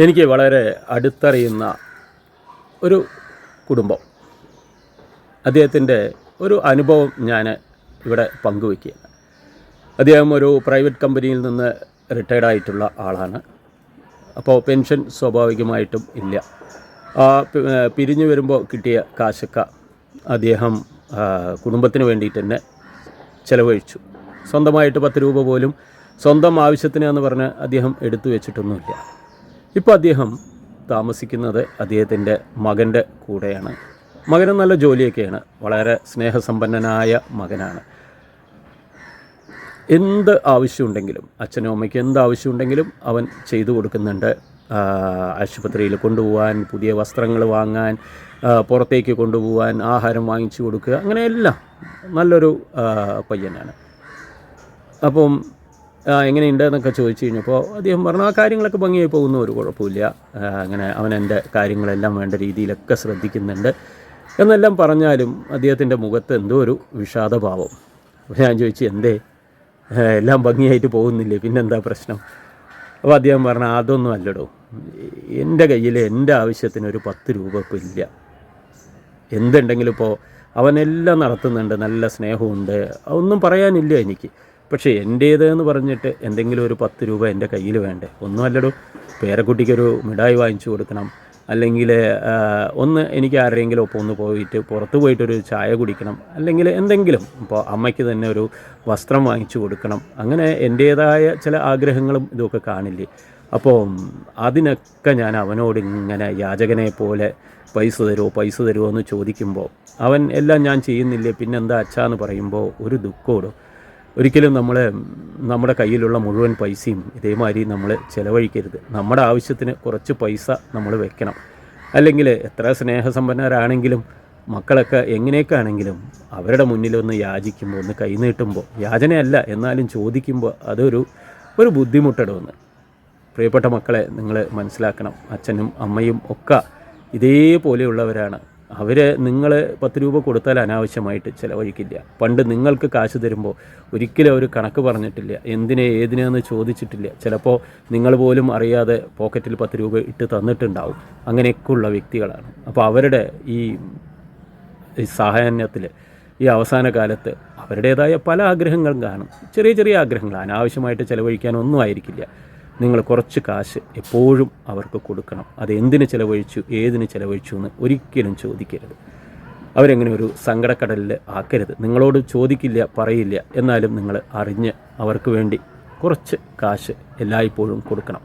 എനിക്ക് വളരെ അടുത്തറിയുന്ന ഒരു കുടുംബം, അദ്ദേഹത്തിൻ്റെ ഒരു അനുഭവം ഞാൻ ഇവിടെ പങ്കുവയ്ക്കുകയാണ്. അദ്ദേഹം ഒരു പ്രൈവറ്റ് കമ്പനിയിൽ നിന്ന് റിട്ടയർഡായിട്ടുള്ള ആളാണ്. അപ്പോൾ പെൻഷൻ സ്വാഭാവികമായിട്ടും ഇല്ല. പിരിഞ്ഞു വരുമ്പോൾ കിട്ടിയ കാശൊക്കെ അദ്ദേഹം കുടുംബത്തിന് വേണ്ടിയിട്ട് തന്നെ ചിലവഴിച്ചു. സ്വന്തമായിട്ട് 10 രൂപ പോലും സ്വന്തം ആവശ്യത്തിന് എന്ന് പറഞ്ഞ് അദ്ദേഹം എടുത്തു വെച്ചിട്ടൊന്നുമില്ല. ഇപ്പോൾ അദ്ദേഹം താമസിക്കുന്നത് അദ്ദേഹത്തിൻ്റെ മകൻ്റെ കൂടെയാണ്. മകന് നല്ല ജോലിയൊക്കെയാണ്, വളരെ സ്നേഹസമ്പന്നനായ മകനാണ്. എന്ത് ആവശ്യമുണ്ടെങ്കിലും, അച്ഛനും അമ്മയ്ക്ക് എന്ത് ആവശ്യമുണ്ടെങ്കിലും അവൻ ചെയ്തു കൊടുക്കുന്നുണ്ട്. ആശുപത്രിയിൽ കൊണ്ടുപോകാൻ, പുതിയ വസ്ത്രങ്ങൾ വാങ്ങാൻ, പുറത്തേക്ക് കൊണ്ടുപോകാൻ, ആഹാരം വാങ്ങിച്ചു കൊടുക്കുക, അങ്ങനെയെല്ലാം നല്ലൊരു പയ്യനാണ്. അപ്പം എങ്ങനെയുണ്ട് എന്നൊക്കെ ചോദിച്ചു കഴിഞ്ഞപ്പോൾ അദ്ദേഹം പറഞ്ഞു ആ കാര്യങ്ങളൊക്കെ ഭംഗിയായി പോകുന്നു, ഒരു കുഴപ്പമില്ല, അങ്ങനെ അവൻ എൻ്റെ കാര്യങ്ങളെല്ലാം വേണ്ട രീതിയിലൊക്കെ ശ്രദ്ധിക്കുന്നുണ്ട് എന്നെല്ലാം പറഞ്ഞാലും അദ്ദേഹത്തിൻ്റെ മുഖത്ത് എന്തോ ഒരു വിഷാദഭാവം. അപ്പോൾ ഞാൻ ചോദിച്ചു, എന്തേ, എല്ലാം ഭംഗിയായിട്ട് പോകുന്നില്ലേ, പിന്നെന്താ പ്രശ്നം? അപ്പോൾ അദ്ദേഹം പറഞ്ഞു, അതൊന്നും അല്ലടോ, എൻ്റെ കയ്യിൽ എൻ്റെ ആവശ്യത്തിന് ഒരു 10 രൂപ ഇപ്പോൾ ഇല്ല. എന്തുണ്ടെങ്കിലും ഇപ്പോൾ അവനെല്ലാം നടത്തുന്നുണ്ട്, നല്ല സ്നേഹമുണ്ട്, അതൊന്നും പറയാനില്ല എനിക്ക്. പക്ഷേ എൻ്റേതെന്ന് പറഞ്ഞിട്ട് എന്തെങ്കിലും ഒരു 10 രൂപ എൻ്റെ കയ്യിൽ വേണ്ടേ? ഒന്നും അല്ലടോ, പേരക്കുട്ടിക്കൊരു മിഠായി വാങ്ങിച്ചു കൊടുക്കണം, അല്ലെങ്കിൽ ഒന്ന് എനിക്ക് ആരുടെയെങ്കിലും ഒപ്പം ഒന്ന് പോയിട്ട് പുറത്ത് പോയിട്ടൊരു ചായ കുടിക്കണം, അല്ലെങ്കിൽ എന്തെങ്കിലും, ഇപ്പോൾ അമ്മയ്ക്ക് തന്നെ ഒരു വസ്ത്രം വാങ്ങിച്ചു കൊടുക്കണം, അങ്ങനെ എൻ്റേതായ ചില ആഗ്രഹങ്ങളും ഇതൊക്കെ കാണില്ലേ. അപ്പോൾ അതിനൊക്കെ ഞാൻ അവനോട് ഇങ്ങനെ യാചകനെ പോലെ പൈസ തരുമോ എന്ന് ചോദിക്കുമ്പോൾ അവൻ എല്ലാം ഞാൻ ചെയ്യുന്നില്ലേ, പിന്നെന്താ അച്ഛാന്ന് പറയുമ്പോൾ ഒരു ദുഃഖമോടും. ഒരിക്കലും നമ്മുടെ കയ്യിലുള്ള മുഴുവൻ പൈസയും ഇതേമാതിരി നമ്മൾ ചിലവഴിക്കരുത്. നമ്മുടെ ആവശ്യത്തിന് കുറച്ച് പൈസ നമ്മൾ വെക്കണം. അല്ലെങ്കിൽ എത്ര സ്നേഹസമ്പന്നരാണെങ്കിലും മക്കളൊക്കെ എങ്ങനെയൊക്കെ ആണെങ്കിലും അവരുടെ മുന്നിലൊന്ന് യാചിക്കുമ്പോൾ, ഒന്ന് കൈ നീട്ടുമ്പോൾ, യാചനയല്ല എന്നാലും ചോദിക്കുമ്പോൾ അതൊരു ബുദ്ധിമുട്ടിടുമെന്ന്. പ്രിയപ്പെട്ട മക്കളെ, നിങ്ങൾ മനസ്സിലാക്കണം, അച്ഛനും അമ്മയും ഒക്കെ ഇതേപോലെയുള്ളവരാണ്. നിങ്ങൾ 10 രൂപ കൊടുത്താൽ അനാവശ്യമായിട്ട് ചിലവഴിക്കില്ല. പണ്ട് നിങ്ങൾക്ക് കാശ് തരുമ്പോൾ ഒരിക്കലും അവർ കണക്ക് പറഞ്ഞിട്ടില്ല, ഏതിനെന്ന് ചോദിച്ചിട്ടില്ല. ചിലപ്പോൾ നിങ്ങൾ പോലും അറിയാതെ പോക്കറ്റിൽ 10 രൂപ ഇട്ട് തന്നിട്ടുണ്ടാവും. അങ്ങനെയൊക്കെയുള്ള വ്യക്തികളാണ്. അപ്പോൾ അവരുടെ ഈ സായാഹ്നത്തിൽ, ഈ അവസാന കാലത്ത് അവരുടേതായ പല ആഗ്രഹങ്ങളും കാണും. ചെറിയ ചെറിയ ആഗ്രഹങ്ങൾ, അനാവശ്യമായിട്ട് ചിലവഴിക്കാനൊന്നും ആയിരിക്കില്ല. നിങ്ങൾ കുറച്ച് കാശ് എപ്പോഴും അവർക്ക് കൊടുക്കണം. അത് എന്തിന് ചിലവഴിച്ചു, ഏതിന് ചിലവഴിച്ചു എന്ന് ഒരിക്കലും ചോദിക്കരുത്. അവരെങ്ങനെ ഒരു സങ്കടക്കടലിൽ ആക്കരുത്. നിങ്ങളോട് ചോദിക്കില്ല, പറയില്ല, എന്നാലും നിങ്ങൾ അറിഞ്ഞ് അവർക്ക് വേണ്ടി കുറച്ച് കാശ് എല്ലായ്പ്പോഴും കൊടുക്കണം.